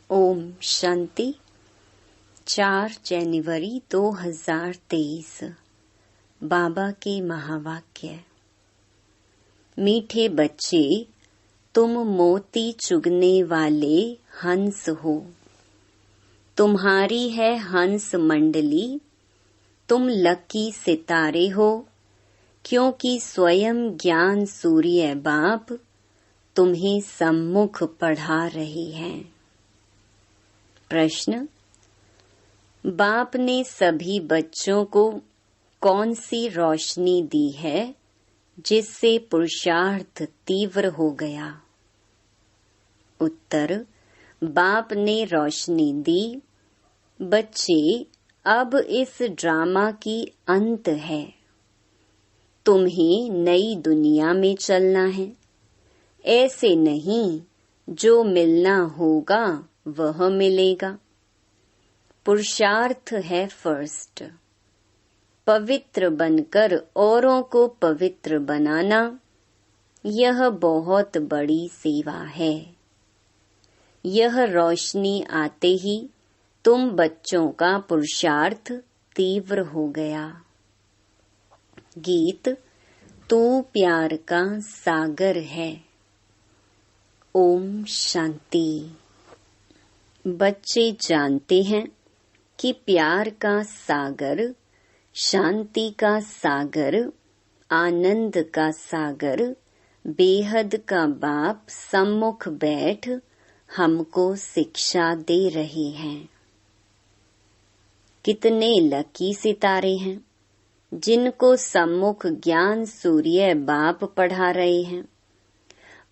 ओम शांति। 4 जनवरी 2023। बाबा के महावाक्य। मीठे बच्चे, तुम मोती चुगने वाले हंस हो। तुम्हारी है हंस मंडली। तुम लकी सितारे हो, क्योंकि स्वयं ज्ञान सूर्य बाप तुम्हें सम्मुख पढ़ा रहे हैं। प्रश्न: बाप ने सभी बच्चों को कौन सी रोशनी दी है जिससे पुरुषार्थ तीव्र हो गया? उत्तर: बाप ने रोशनी दी, बच्चे अब इस ड्रामा की अंत है। तुम्हें नई दुनिया में चलना है। ऐसे नहीं जो मिलना होगा वह मिलेगा। पुरुषार्थ है फर्स्ट। पवित्र बनकर औरों को पवित्र बनाना, यह बहुत बड़ी सेवा है। यह रोशनी आते ही तुम बच्चों का पुरुषार्थ तीव्र हो गया। गीत: तू प्यार का सागर है। ओम शांति। बच्चे जानते हैं कि प्यार का सागर, शांति का सागर, आनंद का सागर, बेहद का बाप सम्मुख बैठ हमको शिक्षा दे रहे हैं। कितने लकी सितारे हैं जिनको सम्मुख ज्ञान सूर्य बाप पढ़ा रहे हैं।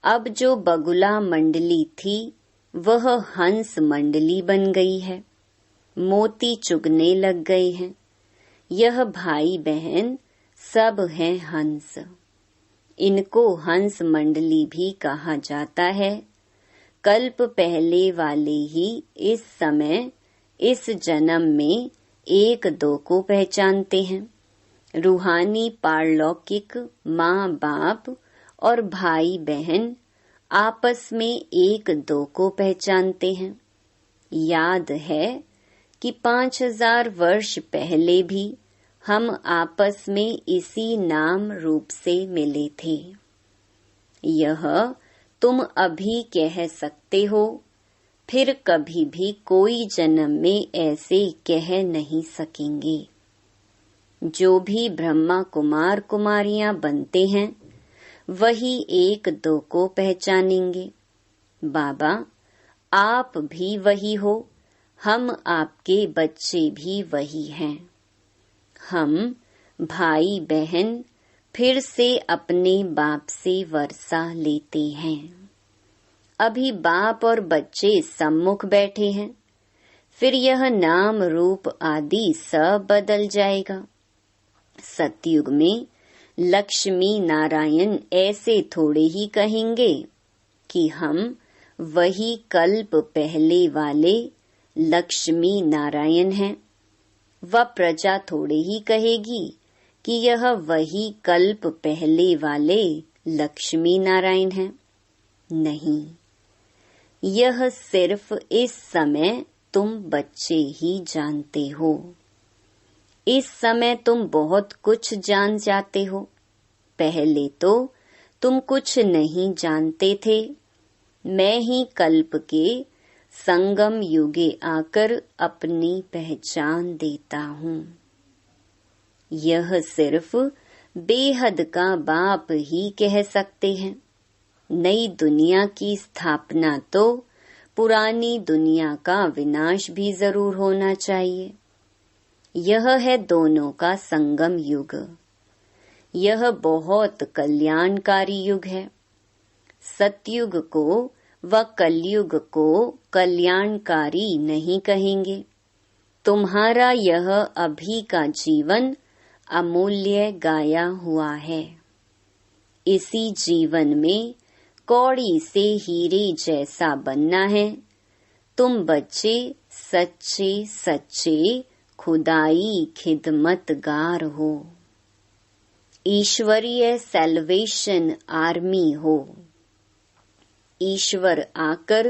अब जो बगुला मंडली थी वह हंस मंडली बन गई है। मोती चुगने लग गए हैं। यह भाई बहन सब हैं हंस। इनको हंस मंडली भी कहा जाता है। कल्प पहले वाले ही इस समय इस जन्म में एक दो को पहचानते हैं। रूहानी पारलौकिक माँ बाप और भाई बहन आपस में एक दो को पहचानते हैं। याद है कि 5000 वर्ष पहले भी हम आपस में इसी नाम रूप से मिले थे। यह तुम अभी कह सकते हो, फिर कभी भी कोई जन्म में ऐसे कह नहीं सकेंगे। जो भी ब्रह्मा कुमार कुमारियां बनते हैं वही एक दो को पहचानेंगे। बाबा, आप भी वही हो, हम आपके बच्चे भी वही हैं। हम भाई बहन फिर से अपने बाप से वर्षा लेते हैं। अभी बाप और बच्चे सम्मुख बैठे हैं, फिर यह नाम रूप आदि सब बदल जाएगा। सतयुग में लक्ष्मी नारायण ऐसे थोड़े ही कहेंगे कि हम वही कल्प पहले वाले लक्ष्मी नारायण हैं। वह प्रजा थोड़े ही कहेगी कि यह वही कल्प पहले वाले लक्ष्मी नारायण हैं। नहीं, यह सिर्फ इस समय तुम बच्चे ही जानते हो। इस समय तुम बहुत कुछ जान जाते हो। पहले तो तुम कुछ नहीं जानते थे। मैं ही कल्प के संगम युगे आकर अपनी पहचान देता हूँ। यह सिर्फ बेहद का बाप ही कह सकते हैं। नई दुनिया की स्थापना तो पुरानी दुनिया का विनाश भी जरूर होना चाहिए। यह है दोनों का संगम युग। यह बहुत कल्याणकारी युग है। सतयुग को व कलयुग को कल्याणकारी नहीं कहेंगे। तुम्हारा यह अभी का जीवन अमूल्य गाया हुआ है। इसी जीवन में कौड़ी से हीरे जैसा बनना है। तुम बच्चे सच्चे सच्चे खुदाई खिदमतगार हो। ईश्वरीय सैल्वेशन आर्मी हो। ईश्वर आकर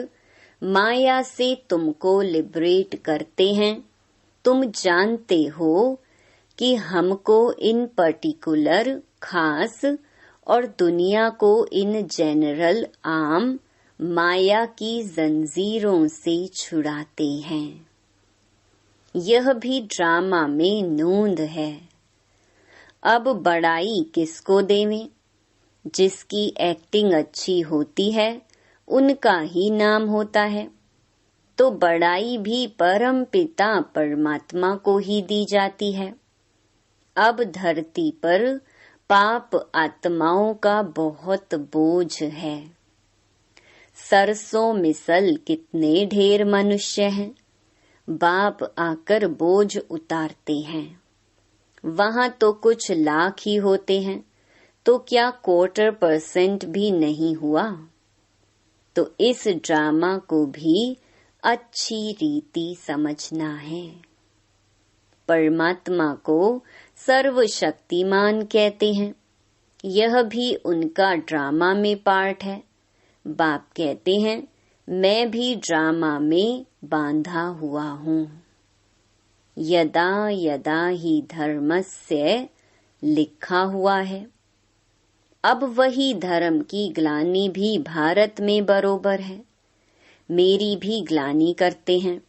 माया से तुमको लिबरेट करते हैं। तुम जानते हो कि हमको इन पर्टिकुलर खास और दुनिया को इन जनरल आम माया की जंजीरों से छुड़ाते हैं। यह भी ड्रामा में नोंद है। अब बड़ाई किसको देवें? जिसकी एक्टिंग अच्छी होती है उनका ही नाम होता है, तो बड़ाई भी परम पिता परमात्मा को ही दी जाती है। अब धरती पर पाप आत्माओं का बहुत बोझ है। सरसों मिसल कितने ढेर मनुष्य हैं, बाप आकर बोझ उतारते हैं। वहां तो कुछ लाख ही होते हैं, तो क्या 25% भी नहीं हुआ? तो इस ड्रामा को भी अच्छी रीति समझना है। परमात्मा को सर्वशक्तिमान कहते हैं, यह भी उनका ड्रामा में पार्ट है। बाप कहते हैं, मैं भी ड्रामा में बांधा हुआ हूँ। यदा यदा ही धर्मस्य लिखा हुआ है। अब वही धर्म की ग्लानि भी भारत में बरोबर है। मेरी भी ग्लानि करते हैं,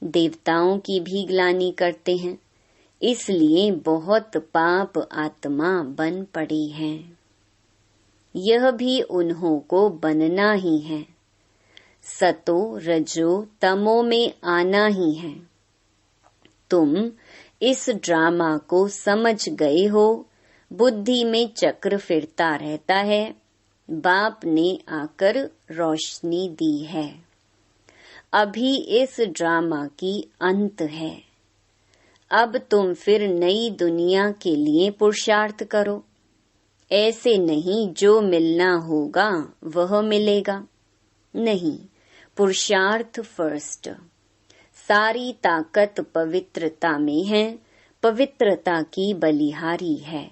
देवताओं की भी ग्लानि करते हैं, इसलिए बहुत पाप आत्मा बन पड़ी हैं। यह भी उन्हों को बनना ही है। सतो रजो तमो में आना ही है। तुम इस ड्रामा को समझ गए हो। बुद्धि में चक्र फिरता रहता है। बाप ने आकर रोशनी दी है। अभी इस ड्रामा की अंत है। अब तुम फिर नई दुनिया के लिए पुरुषार्थ करो। ऐसे नहीं जो मिलना होगा वह मिलेगा, नहीं, पुरुषार्थ फर्स्ट। सारी ताकत पवित्रता में है, पवित्रता की बलिहारी है।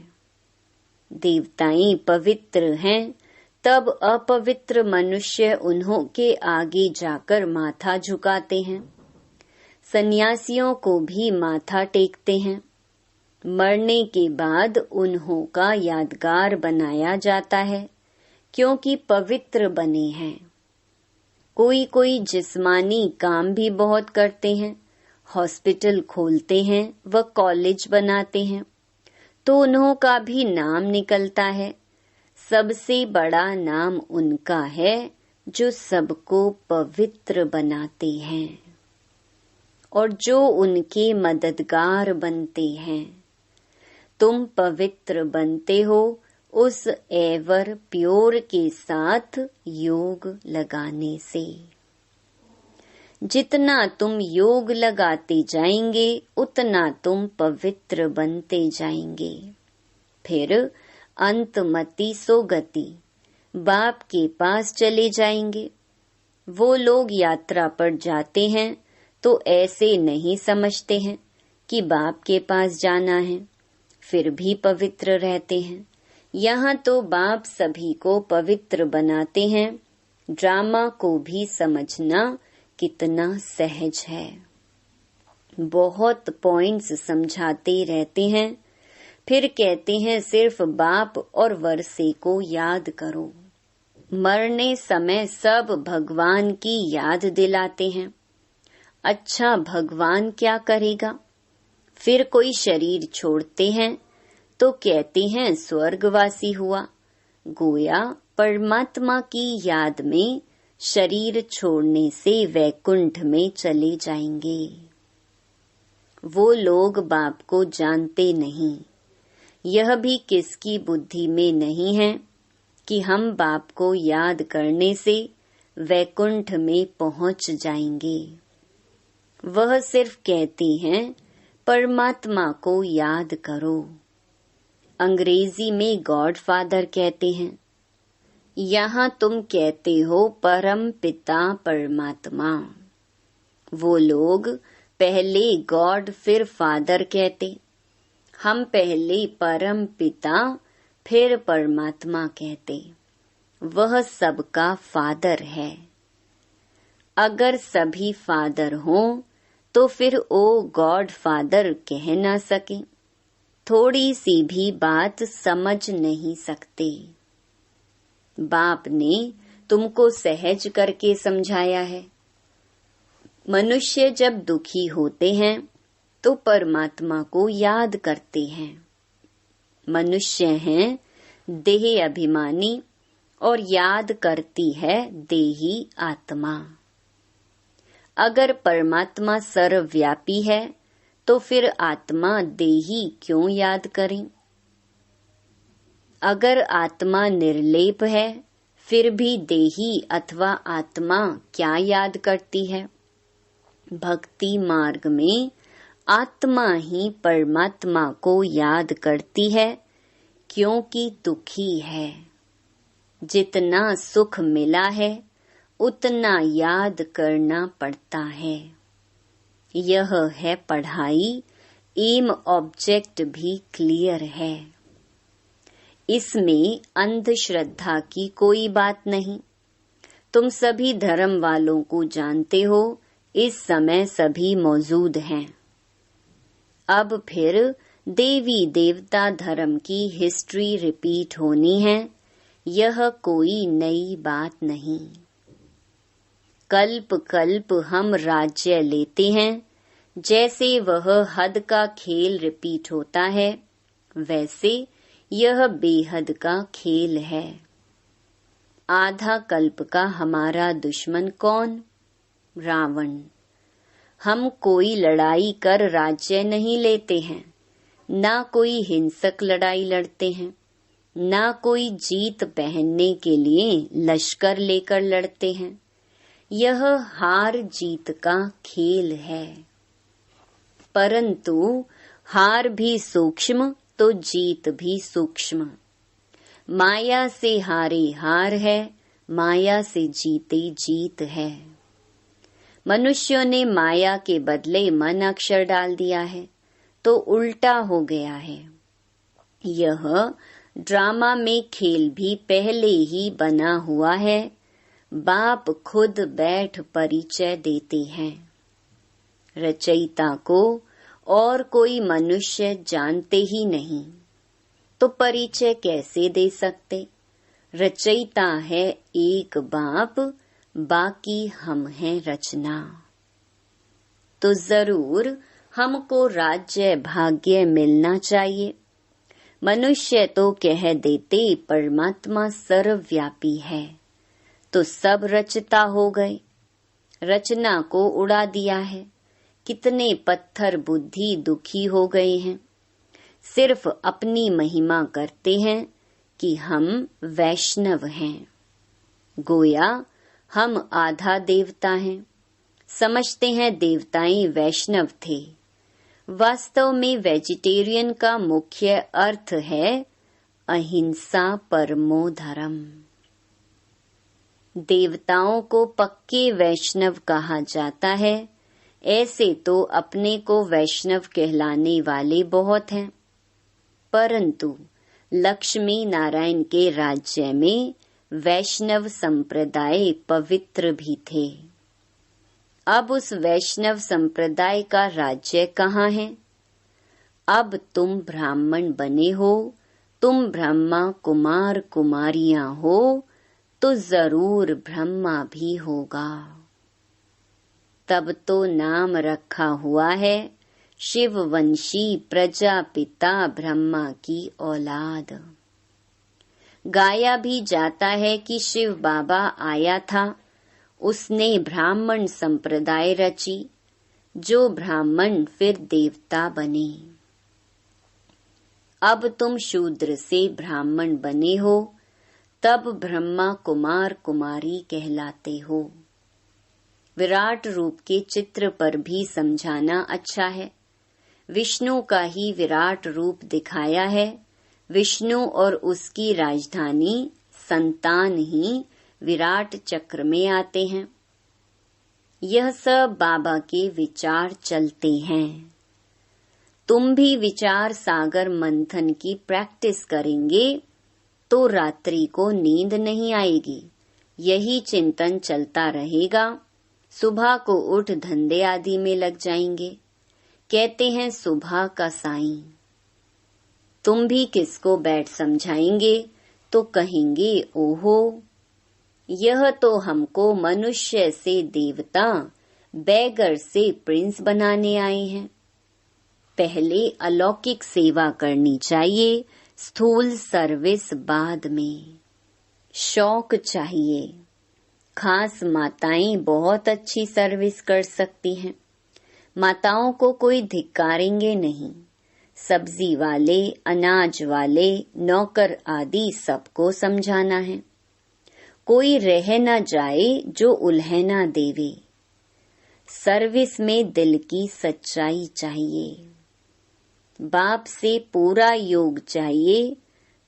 देवताएं पवित्र हैं, तब अपवित्र मनुष्य उन्हों के आगे जाकर माथा झुकाते हैं। सन्यासियों को भी माथा टेकते हैं। मरने के बाद उन्हों का यादगार बनाया जाता है, क्योंकि पवित्र बने हैं। कोई कोई जिस्मानी काम भी बहुत करते हैं, हॉस्पिटल खोलते हैं व कॉलेज बनाते हैं, तो उन्हों का भी नाम निकलता है। सबसे बड़ा नाम उनका है जो सबको पवित्र बनाते हैं और जो उनके मददगार बनते हैं। तुम पवित्र बनते हो उस एवर प्योर के साथ योग लगाने से। जितना तुम योग लगाते जाएंगे उतना तुम पवित्र बनते जाएंगे। फिर अंतमति सो गति, बाप के पास चले जाएंगे। वो लोग यात्रा पर जाते हैं तो ऐसे नहीं समझते हैं कि बाप के पास जाना है, फिर भी पवित्र रहते हैं। यहाँ तो बाप सभी को पवित्र बनाते हैं। ड्रामा को भी समझना कितना सहज है। बहुत पॉइंट्स समझाते रहते हैं, फिर कहते हैं सिर्फ बाप और वर्षे को याद करो। मरने समय सब भगवान की याद दिलाते हैं। अच्छा, भगवान क्या करेगा? फिर कोई शरीर छोड़ते हैं तो कहते हैं स्वर्गवासी हुआ। गोया परमात्मा की याद में शरीर छोड़ने से वैकुंठ में चले जाएंगे। वो लोग बाप को जानते नहीं। यह भी किसकी बुद्धि में नहीं है कि हम बाप को याद करने से वैकुंठ में पहुंच जाएंगे। वह सिर्फ कहते हैं परमात्मा को याद करो। अंग्रेजी में गॉड फादर कहते हैं, यहाँ तुम कहते हो परम पिता परमात्मा। वो लोग पहले गॉड फिर फादर कहते, हम पहले परम पिता फिर परमात्मा कहते। वह सबका फादर है। अगर सभी फादर हों तो फिर ओ गॉड फादर कह ना सके, थोड़ी सी भी बात समझ नहीं सकते। बाप ने तुमको सहज करके समझाया है। मनुष्य जब दुखी होते हैं तो परमात्मा को याद करते हैं। मनुष्य हैं देह अभिमानी और याद करती है देही आत्मा। अगर परमात्मा सर्वव्यापी है तो फिर आत्मा देही क्यों याद करें? अगर आत्मा निर्लेप है फिर भी देही अथवा आत्मा क्या याद करती है? भक्ति मार्ग में आत्मा ही परमात्मा को याद करती है क्योंकि दुखी है। जितना सुख मिला है उतना याद करना पड़ता है। यह है पढ़ाई, एम ऑब्जेक्ट भी क्लियर है। इसमें अंधश्रद्धा की कोई बात नहीं। तुम सभी धर्म वालों को जानते हो, इस समय सभी मौजूद हैं। अब फिर देवी देवता धर्म की हिस्ट्री रिपीट होनी है, यह कोई नई बात नहीं। कल्प कल्प हम राज्य लेते हैं, जैसे वह हद का खेल रिपीट होता है, वैसे यह बेहद का खेल है। आधा कल्प का हमारा दुश्मन कौन? रावण। हम कोई लड़ाई कर राज्य नहीं लेते हैं, ना कोई हिंसक लड़ाई लड़ते हैं, ना कोई जीत पहनने के लिए लश्कर लेकर लड़ते हैं। यह हार जीत का खेल है। परंतु हार भी सूक्ष्म तो जीत भी सूक्ष्म। माया से हारे हार है, माया से जीते जीत है। मनुष्यों ने माया के बदले मन अक्षर डाल दिया है तो उल्टा हो गया है। यह ड्रामा में खेल भी पहले ही बना हुआ है। बाप खुद बैठ परिचय देते हैं। रचयिता को और कोई मनुष्य जानते ही नहीं तो परिचय कैसे दे सकते? रचयिता है एक बाप, बाकी हम हैं रचना। तो जरूर हमको राज्य भाग्य मिलना चाहिए। मनुष्य तो कह देते परमात्मा सर्वव्यापी है, तो सब रचता हो गए। रचना को उड़ा दिया है। कितने पत्थर बुद्धि दुखी हो गए हैं। सिर्फ अपनी महिमा करते हैं कि हम वैष्णव हैं। गोया हम आधा देवता हैं। समझते हैं देवताएं वैष्णव थे। वास्तव में वेजिटेरियन का मुख्य अर्थ है अहिंसा परमो धर्म। देवताओं को पक्के वैष्णव कहा जाता है। ऐसे तो अपने को वैष्णव कहलाने वाले बहुत हैं, परंतु लक्ष्मी नारायण के राज्य में वैष्णव संप्रदाय पवित्र भी थे। अब उस वैष्णव संप्रदाय का राज्य कहाँ है? अब तुम ब्राह्मण बने हो, तुम ब्रह्मा कुमार कुमारियां हो, तो जरूर ब्रह्मा भी होगा। तब तो नाम रखा हुआ है शिववंशी प्रजापिता ब्रह्मा की औलाद। गाया भी जाता है कि शिव बाबा आया था, उसने ब्राह्मण संप्रदाय रची, जो ब्राह्मण फिर देवता बने। अब तुम शूद्र से ब्राह्मण बने हो, तब ब्रह्मा कुमार कुमारी कहलाते हो। विराट रूप के चित्र पर भी समझाना अच्छा है। विष्णु का ही विराट रूप दिखाया है। विष्णु और उसकी राजधानी संतान ही विराट चक्र में आते हैं। यह सब बाबा के विचार चलते हैं। तुम भी विचार सागर मंथन की प्रैक्टिस करेंगे तो रात्रि को नींद नहीं आएगी। यही चिंतन चलता रहेगा। सुबह को उठ धंधे आदि में लग जाएंगे। कहते हैं सुबह का साईं। तुम भी किसको बैठ समझाएंगे तो कहेंगे ओहो, यह तो हमको मनुष्य से देवता, बैगर से प्रिंस बनाने आए हैं। पहले अलौकिक सेवा करनी चाहिए, स्थूल सर्विस बाद में। शौक चाहिए। खास माताएं बहुत अच्छी सर्विस कर सकती हैं। माताओं को कोई धिक्कारेंगे नहीं। सब्जी वाले, अनाज वाले, नौकर आदि सबको समझाना है। कोई रह न जाए जो उल्हे न देवे। सर्विस में दिल की सच्चाई चाहिए। बाप से पूरा योग चाहिए,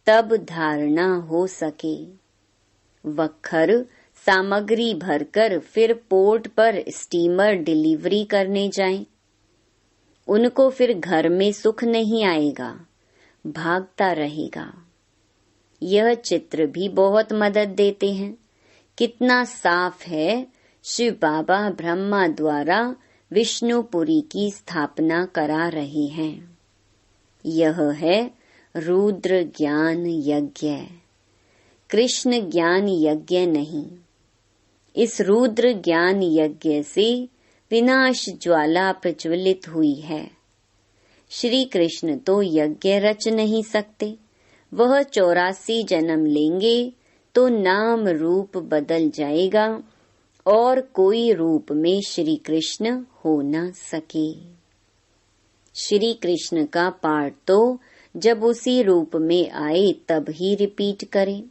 तब धारणा हो सके। वक्खर सामग्री भरकर फिर पोर्ट पर स्टीमर डिलीवरी करने जाएं। उनको फिर घर में सुख नहीं आएगा, भागता रहेगा। यह चित्र भी बहुत मदद देते हैं। कितना साफ है। शिव बाबा ब्रह्मा द्वारा विष्णुपुरी की स्थापना करा रहे हैं। यह है रुद्र ज्ञान यज्ञ, कृष्ण ज्ञान यज्ञ नहीं। इस रुद्र ज्ञान यज्ञ से विनाश ज्वाला प्रज्वलित हुई है। श्री कृष्ण तो यज्ञ रच नहीं सकते। वह 84 जन्म लेंगे तो नाम रूप बदल जाएगा और कोई रूप में श्री कृष्ण हो न सके। श्री कृष्ण का पाठ तो जब उसी रूप में आए तब ही रिपीट करें।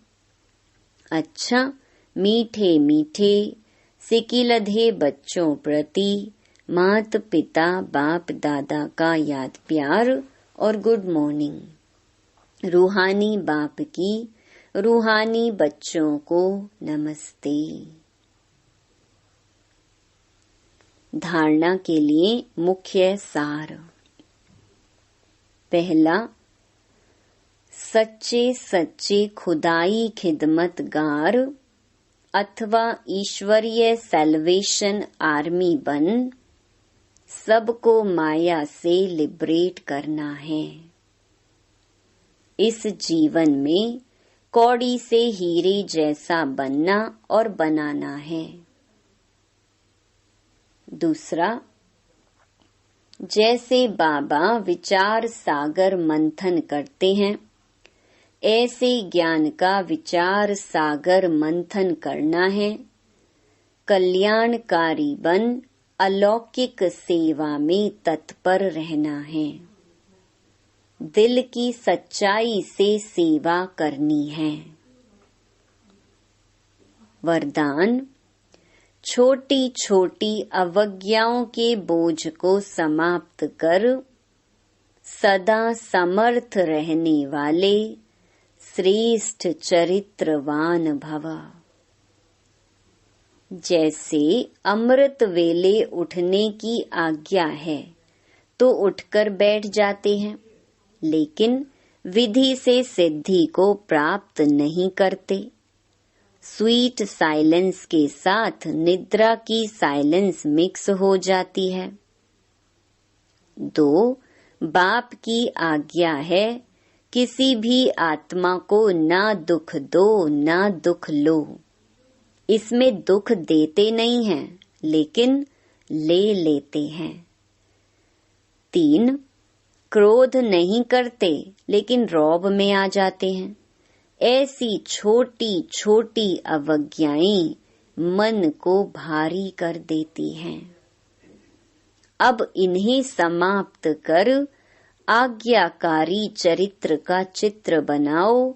अच्छा, मीठे मीठे सिकिलधे बच्चों प्रति मात पिता बाप दादा का याद प्यार और गुड मॉर्निंग। रूहानी बाप की रूहानी बच्चों को नमस्ते। धारणा के लिए मुख्य सार। पहला, सच्चे सच्चे खुदाई खिदमतगार अथवा ईश्वरीय सैल्वेशन आर्मी बन सबको माया से लिबरेट करना है। इस जीवन में कौड़ी से हीरे जैसा बनना और बनाना है। दूसरा, जैसे बाबा विचार सागर मंथन करते हैं, ऐसे ज्ञान का विचार सागर मंथन करना है। कल्याणकारी बन अलौकिक सेवा में तत्पर रहना है। दिल की सच्चाई से सेवा करनी है। वरदान, छोटी छोटी अवज्ञाओं के बोझ को समाप्त कर सदा समर्थ रहने वाले श्रेष्ठ चरित्रवान भव। जैसे अमृत वेले उठने की आज्ञा है तो उठकर बैठ जाते हैं, लेकिन विधि से सिद्धि को प्राप्त नहीं करते। स्वीट साइलेंस के साथ निद्रा की साइलेंस मिक्स हो जाती है। 2, बाप की आज्ञा है किसी भी आत्मा को ना दुख दो ना दुख लो। इसमें दुख देते नहीं हैं, लेकिन ले लेते हैं। 3, क्रोध नहीं करते लेकिन रौब में आ जाते हैं। ऐसी छोटी छोटी अवज्ञाएं मन को भारी कर देती हैं। अब इन्हें समाप्त कर आज्ञाकारी चरित्र का चित्र बनाओ,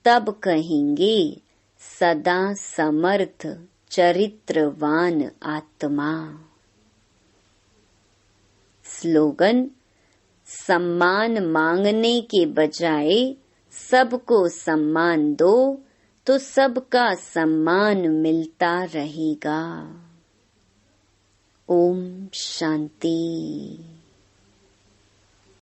तब कहेंगे सदा समर्थ चरित्रवान आत्मा। स्लोगन, सम्मान मांगने के बजाय सबको सम्मान दो तो सबका सम्मान मिलता रहेगा। ओम शांति।